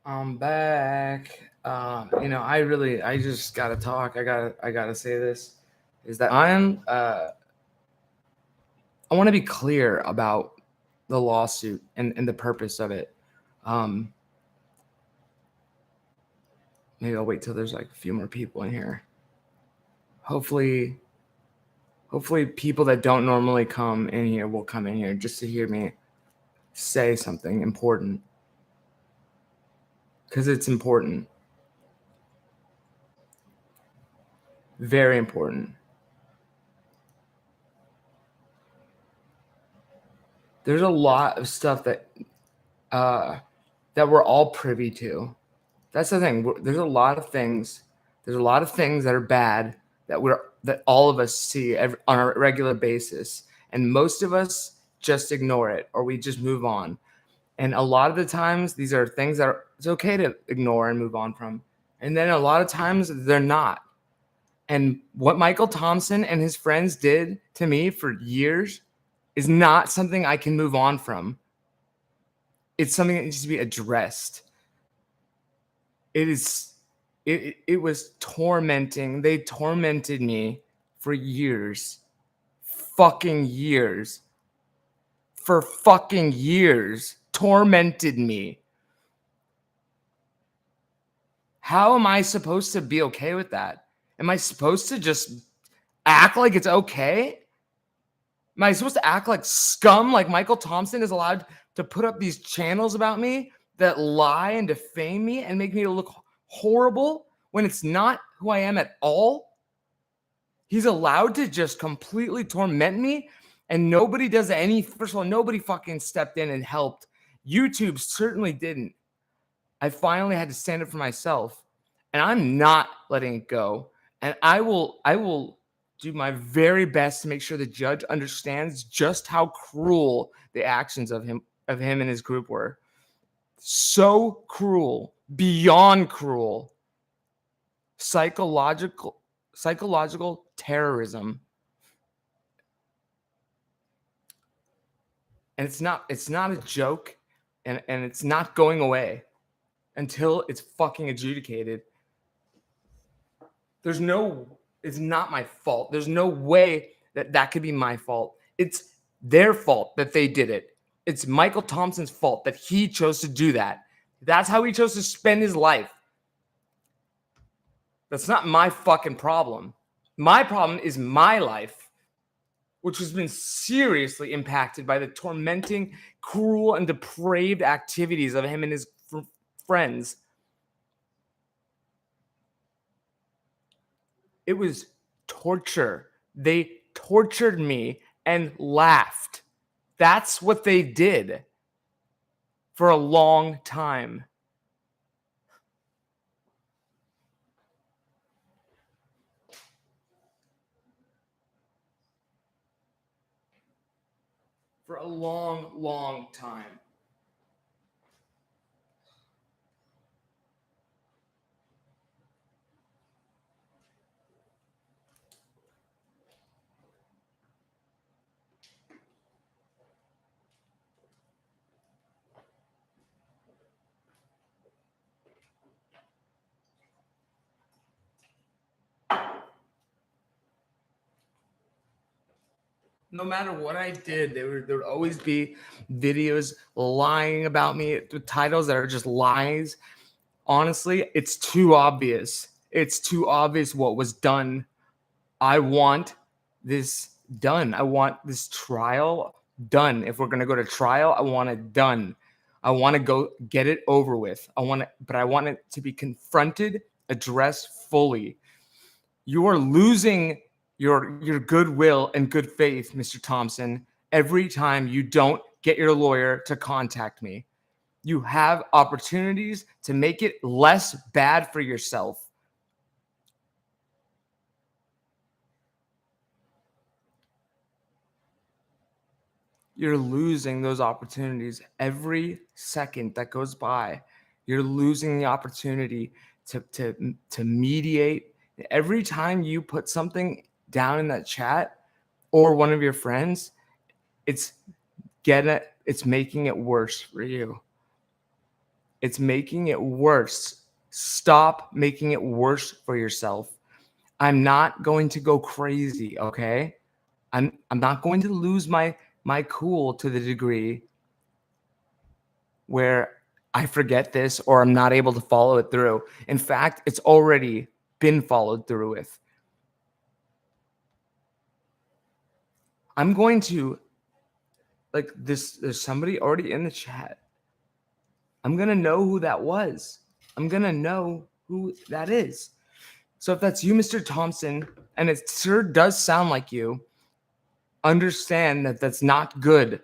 I'm back. I just gotta talk. I gotta say this is that I want to be clear about the lawsuit and the purpose of it. Um, Maybe I'll wait till there's like a few more people in here. Hopefully, hopefully people that don't normally come in here will come in here just to hear me say something important because it's important, very important. There's a lot of stuff uh, that we're all privy to. That's the thing. There's a lot of things. There's a lot of things that are bad that all of us see on a regular basis, and most of us just ignore it or we just move on. And a lot of the times, these are things that it's okay to ignore and move on from. And then a lot of times, they're not. And what Michael Thompson and his friends did to me for years is not something I can move on from. It's something that needs to be addressed. It was tormenting. They tormented me for years. Fucking years. For fucking years. Tormented me. How am I supposed to be okay with that? Am I supposed to just act like it's okay? Am I supposed to act like scum, like Michael Thompson is allowed to put up these channels about me that lie and defame me and make me look horrible when it's not who I am at all? He's allowed to just completely torment me, and nobody does any. First of all, nobody fucking stepped in and helped. YouTube certainly didn't. I finally had to stand up for myself, and I'm not letting it go. And I will do my very best to make sure the judge understands just how cruel the actions of him and his group were. So cruel, beyond cruel. Psychological terrorism. And it's not a joke, and it's not going away until it's fucking adjudicated. It's not my fault. There's no way that could be my fault. It's their fault that they did it. It's Michael Thompson's fault that he chose to do that. That's how he chose to spend his life. That's not my fucking problem. My problem is my life, which has been seriously impacted by the tormenting, cruel, and depraved activities of him and his friends. It was torture. They tortured me and laughed. That's what they did for a long time. For a long, long time. No matter what I did, there would always be videos lying about me with titles that are just lies. Honestly, it's too obvious. It's too obvious what was done. I want this done. I want this trial done. If we're going to go to trial, I want it done. I want to go get it over with. But I want it to be confronted, addressed fully. You are losing your goodwill and good faith, Mr. Thompson, every time you don't get your lawyer to contact me. You have opportunities to make it less bad for yourself. You're losing those opportunities every second that goes by. You're losing the opportunity to mediate. Every time you put something down in that chat or one of your friends, it's making it worse for you. It's making it worse. Stop making it worse for yourself. I'm not going to go crazy, okay? I'm not going to lose my cool to the degree where I forget this or I'm not able to follow it through. In fact, it's already been followed through with. I'm going to, like, there's somebody already in the chat. I'm going to know who that was. I'm going to know who that is. So if that's you, Mr. Thompson, and it sure does sound like you, understand that that's not good.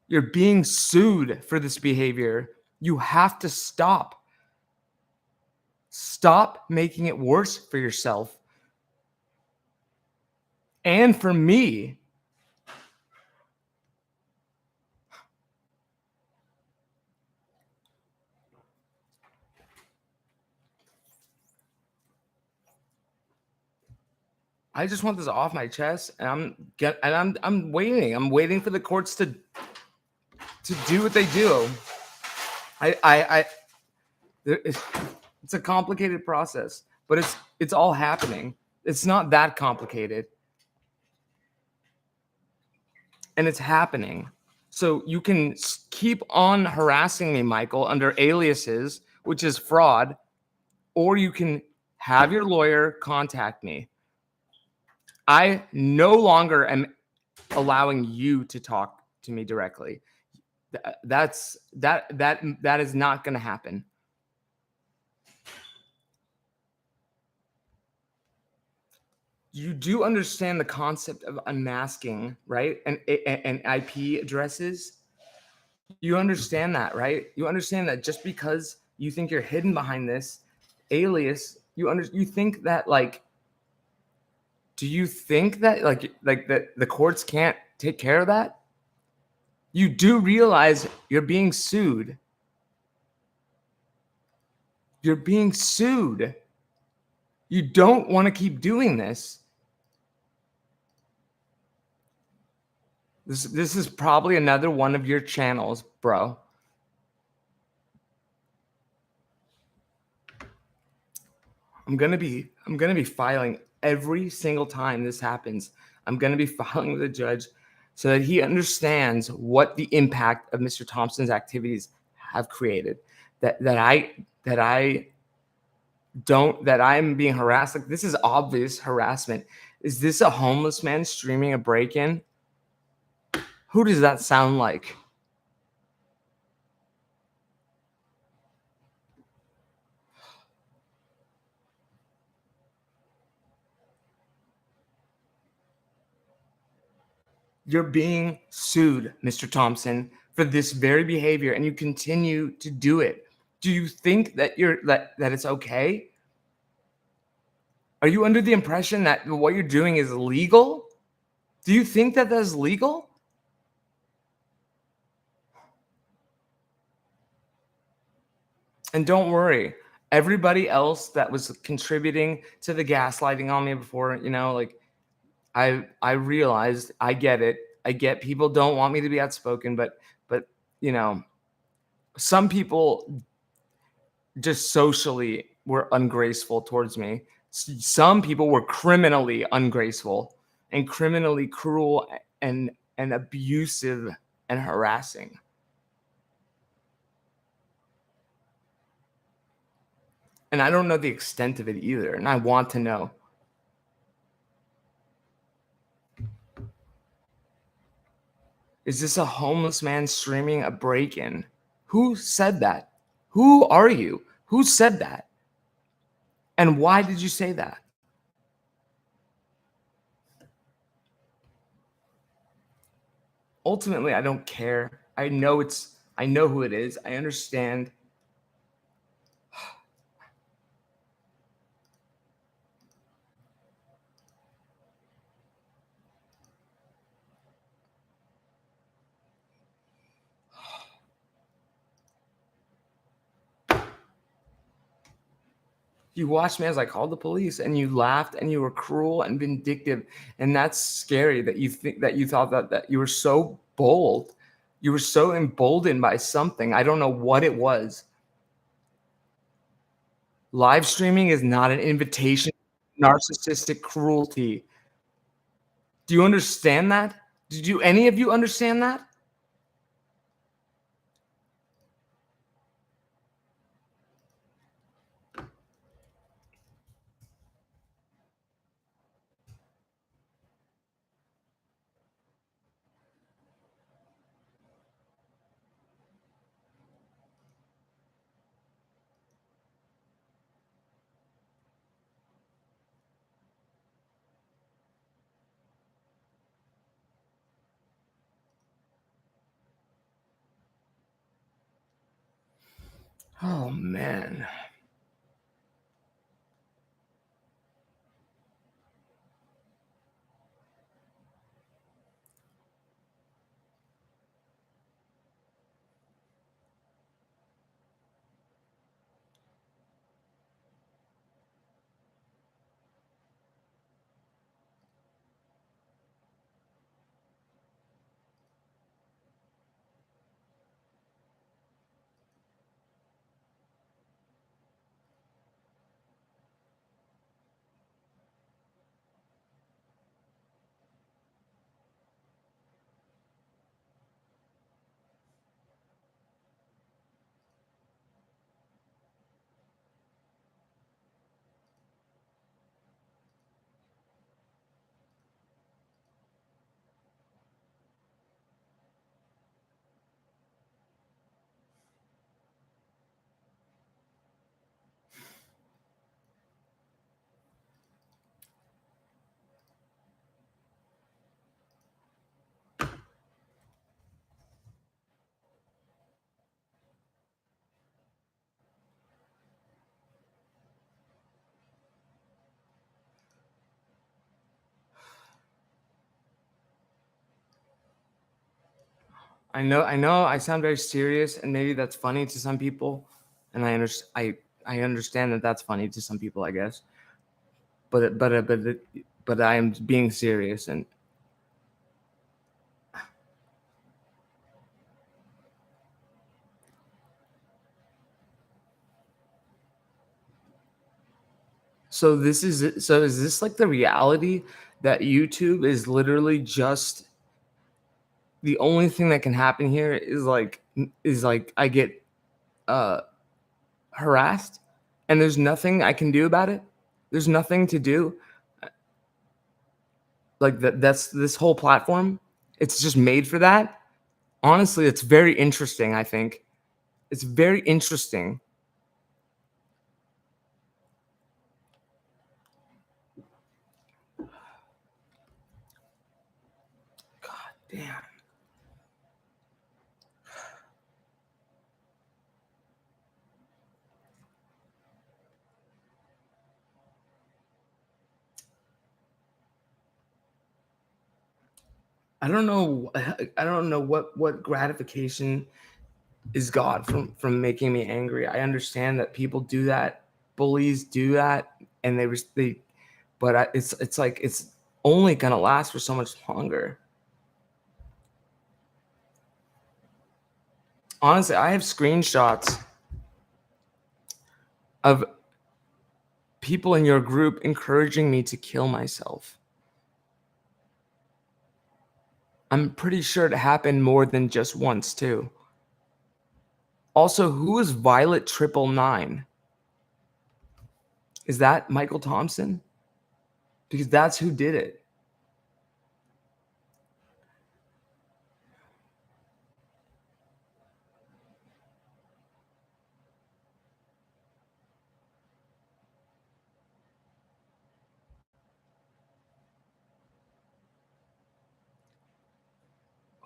You're being sued for this behavior. You have to stop. Stop making it worse for yourself. And for me. I just want this off my chest, and I'm waiting. I'm waiting for the courts to do what they do. It's a complicated process, but it's all happening. It's not that complicated, and it's happening. So you can keep on harassing me, Michael, under aliases, which is fraud, or you can have your lawyer contact me. I no longer am allowing you to talk to me directly. That is not going to happen. You do understand the concept of unmasking, right? And IP addresses. You understand that, right? You understand that just because you think you're hidden behind this alias, you think that, like, do you think that like that the courts can't take care of that? You do realize you're being sued. You're being sued. You don't want to keep doing this. This is probably another one of your channels, bro. I'm gonna be filing every single time this happens. I'm gonna be filing with the judge so that he understands what the impact of Mr. Thompson's activities have created. That I'm being harassed. Like, this is obvious harassment. Is this a homeless man streaming a break-in? Who does that sound like? You're being sued, Mr. Thompson, for this very behavior, and you continue to do it. Do you think that that it's okay? Are you under the impression that what you're doing is legal? Do you think that that's legal? And don't worry, everybody else that was contributing to the gaslighting on me before, like, I realized, I get it. I get people don't want me to be outspoken, but some people just socially were ungraceful towards me. Some people were criminally ungraceful and criminally cruel and abusive and harassing. And I don't know the extent of it either, and I want to know. Is this a homeless man streaming a break-in? Who said that? Who are you? Who said that? And why did you say that? Ultimately, I don't care. I know who it is. I understand. You watched me as I called the police, and you laughed, and you were cruel and vindictive, and that's scary that you thought that you were so bold. You were so emboldened by something. I don't know what it was. Live streaming is not an invitation to narcissistic cruelty. Do you understand that? Did you any of you understand that? Oh man. I know I sound very serious and maybe that's funny to some people and I understand that that's funny to some people, I guess. But I am being serious and so is this like the reality that YouTube is literally just the only thing that can happen here is like I get uh harassed and there's nothing I can do about it. There's nothing to do. Like that's this whole platform. It's just made for that. Honestly, it's very interesting, I think. It's very interesting. God damn. I don't know what gratification is God from making me angry. I understand that people do that, bullies do that, and they, but it's like it's only gonna last for so much longer. Honestly, I have screenshots of people in your group encouraging me to kill myself. I'm pretty sure it happened more than just once too. Also, who is Violet Triple Nine? Is that Michael Thompson? Because that's who did it.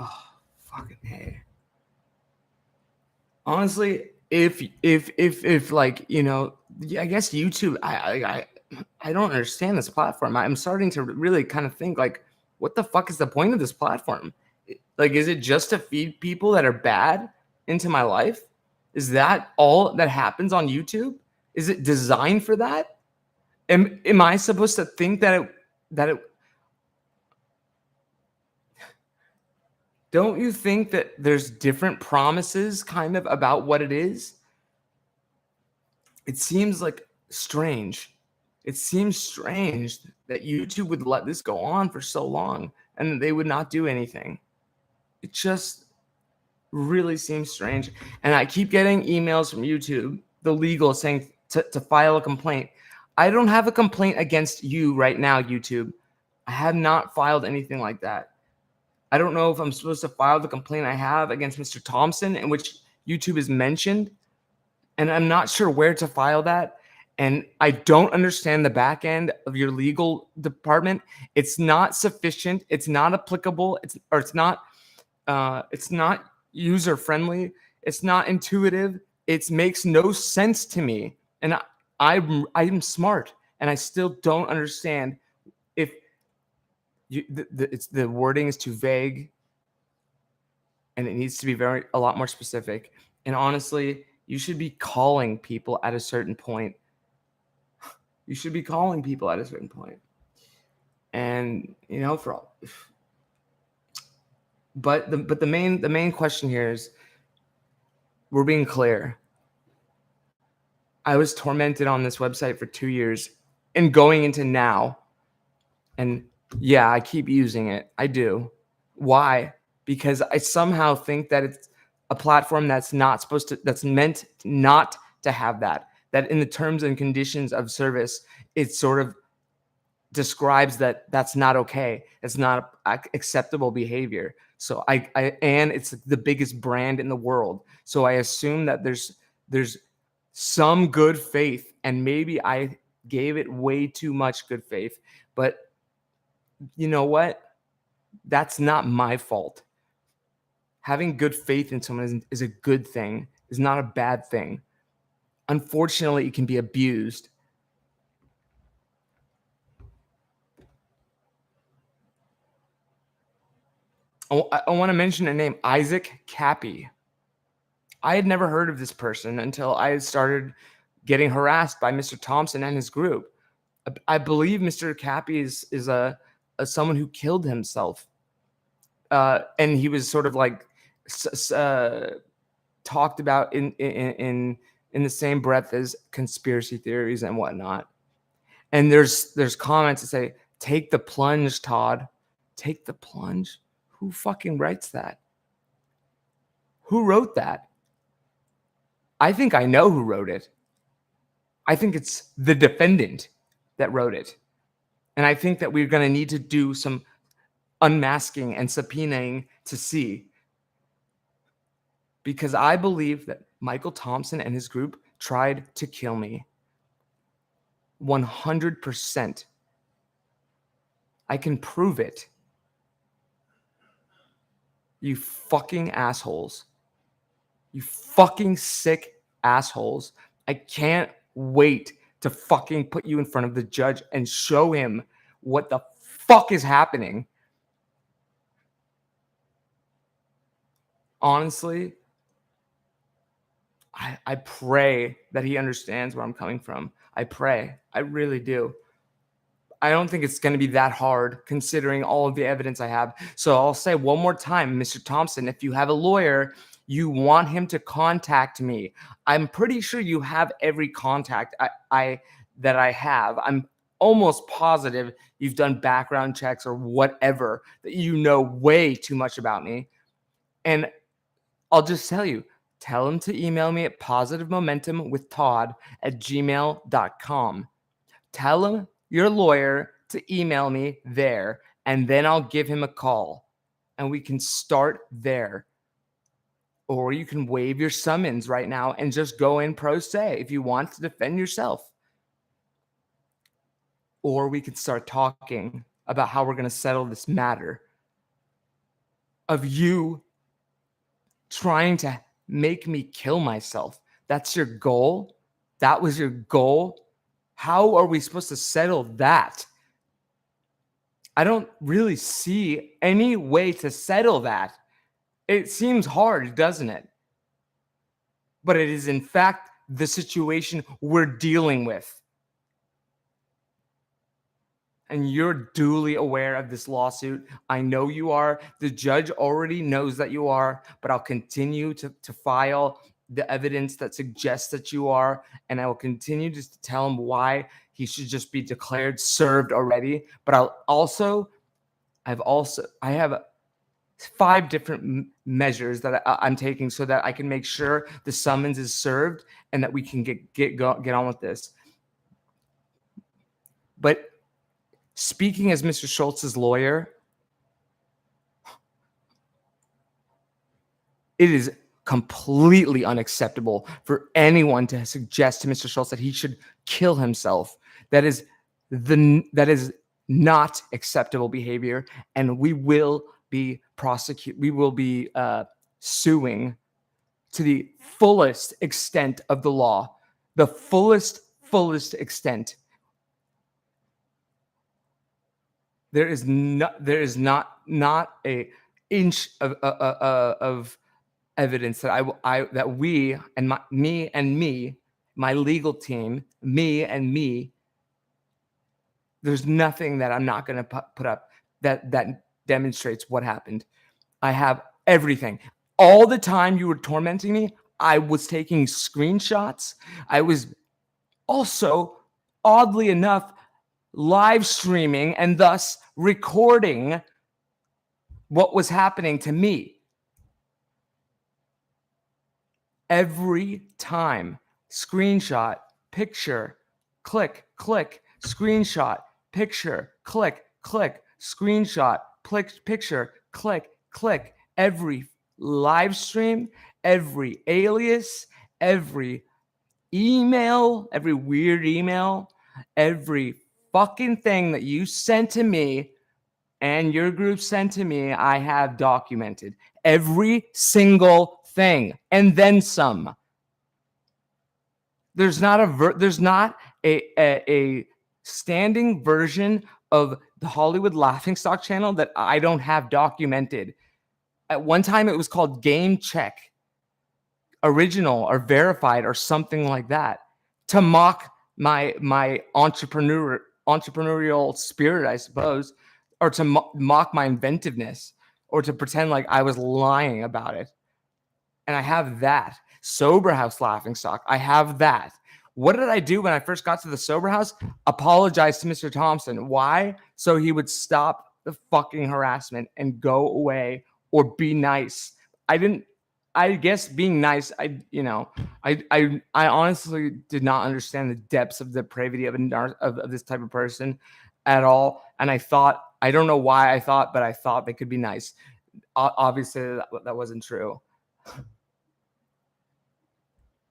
Oh, fucking hey. Honestly, if like yeah, I guess YouTube. I don't understand this platform. I'm starting to really kind of think like, what the fuck is the point of this platform? Like, is it just to feed people that are bad into my life? Is that all that happens on YouTube? Is it designed for that? Am I supposed to think that it Don't you think that there's different promises kind of about what it is? It seems like strange. It seems strange that YouTube would let this go on for so long and that they would not do anything. It just really seems strange. And I keep getting emails from YouTube, the legal, saying to file a complaint. I don't have a complaint against you right now, YouTube. I have not filed anything like that. I don't know if I'm supposed to file the complaint I have against Mr. Thompson, in which YouTube is mentioned, and I'm not sure where to file that. And I don't understand the back end of your legal department. It's not sufficient. It's not applicable. It's not user friendly. It's not intuitive. It makes no sense to me. And I'm smart, and I still don't understand if the wording is too vague, and it needs to be a lot more specific. And honestly, you should be calling people at a certain point. You should be calling people at a certain point. And but the main question here is, we're being clear. I was tormented on this website for 2 years and going into now. And yeah, I keep using it. I do. Why? Because I somehow think that it's a platform that's meant not to have that. That in the terms and conditions of service, it sort of describes that that's not okay. It's not acceptable behavior. So and it's the biggest brand in the world. So I assume that there's some good faith, and maybe I gave it way too much good faith. But you know what? That's not my fault. Having good faith in someone is a good thing, is not a bad thing. Unfortunately, it can be abused. I want to mention a name, Isaac Cappy. I had never heard of this person until I started getting harassed by Mr. Thompson and his group. I believe Mr. Cappy is someone who killed himself, and he was sort of like talked about in the same breath as conspiracy theories and whatnot. And there's comments that say, "Take the plunge, Todd. Take the plunge." Who fucking writes that? Who wrote that? I think I know who wrote it. I think it's the defendant that wrote it. And I think that we're going to need to do some unmasking and subpoenaing to see. Because I believe that Michael Thompson and his group tried to kill me. 100%. I can prove it. You fucking assholes. You fucking sick assholes. I can't wait to fucking put you in front of the judge and show him what the fuck is happening. Honestly, I pray that he understands where I'm coming from. I pray. I really do. I don't think it's going to be that hard considering all of the evidence I have. So I'll say one more time, Mr. Thompson, if you have a lawyer, you want him to contact me. I'm pretty sure you have every contact that I have. I'm almost positive you've done background checks or whatever, that you know way too much about me. And I'll just tell him to email me at positivemomentumwithtodd@gmail.com. Tell him your lawyer to email me there, and then I'll give him a call and we can start there. Or you can waive your summons right now and just go in pro se if you want to defend yourself. Or we could start talking about how we're going to settle this matter of you trying to make me kill myself. That's your goal? That was your goal? How are we supposed to settle that? I don't really see any way to settle that. It seems hard, doesn't it? But it is, in fact, the situation we're dealing with. and you're duly aware of this lawsuit. I know you are. The judge already knows that you are, but I'll continue to file the evidence that suggests that you are, and I will continue to tell him why he should just be declared served already. But I have 5 different measures that I'm taking so that I can make sure the summons is served and that we can get on with this. But speaking as Mr. Schultz's lawyer, it is completely unacceptable for anyone to suggest to Mr. Schultz that he should kill himself. That is not acceptable behavior, and we will be suing to the fullest extent of the law, the fullest extent. There is not a inch of evidence that we and my legal team, there's nothing that I'm not going to put up that demonstrates what happened. I have everything. All the time you were tormenting me, I was taking screenshots. I was also, oddly enough, live streaming and thus recording what was happening to me. Every time, screenshot, picture, click, screenshot, picture, click, screenshot, picture, click. Every live stream, every alias, every email, every weird email, every fucking thing that you sent to me and your group sent to me, I have documented. Every single thing, and then some. There's not a standing version of the Hollywood Laughingstock channel that I don't have documented. At one time, it was called Game Check Original or Verified or something like that, to mock my entrepreneurial spirit, I suppose, or to mock my inventiveness, or to pretend like I was lying about it. And I have that. Sober House Laughingstock, I have that. What did I do when I first got to the Sober House? Apologize to Mr. Thompson. Why? So he would stop the fucking harassment and go away or be nice. I guess being nice, I honestly did not understand the depths of the depravity of this type of person at all. And I don't know why I thought, but I thought they could be nice. Obviously, that wasn't true.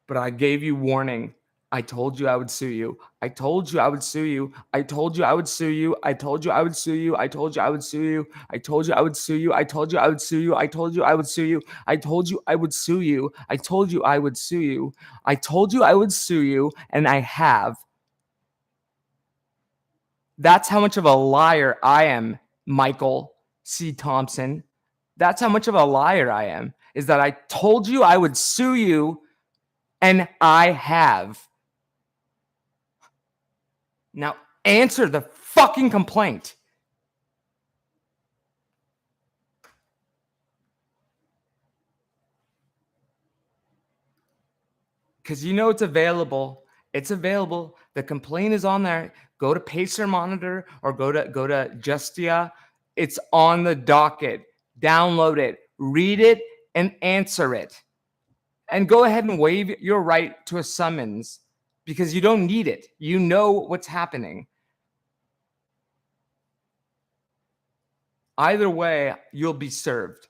But I gave you warning. I told you I would sue you. I told you I would sue you. I told you I would sue you. I told you I would sue you. I told you I would sue you. I told you I would sue you. I told you I would sue you. I told you I would sue you. I told you I would sue you. I told you I would sue you. I told you I would sue you, and I have. That's how much of a liar I am, Michael C. Thompson. That's how much of a liar I am, is that I told you I would sue you, and I have. Now answer the fucking complaint. Because you know it's available. It's available. The complaint is on there. Go to Pacer Monitor or go to Justia. It's on the docket. Download it, read it, and answer it. And go ahead and waive your right to a summons because you don't need it. You know what's happening. Either way, you'll be served.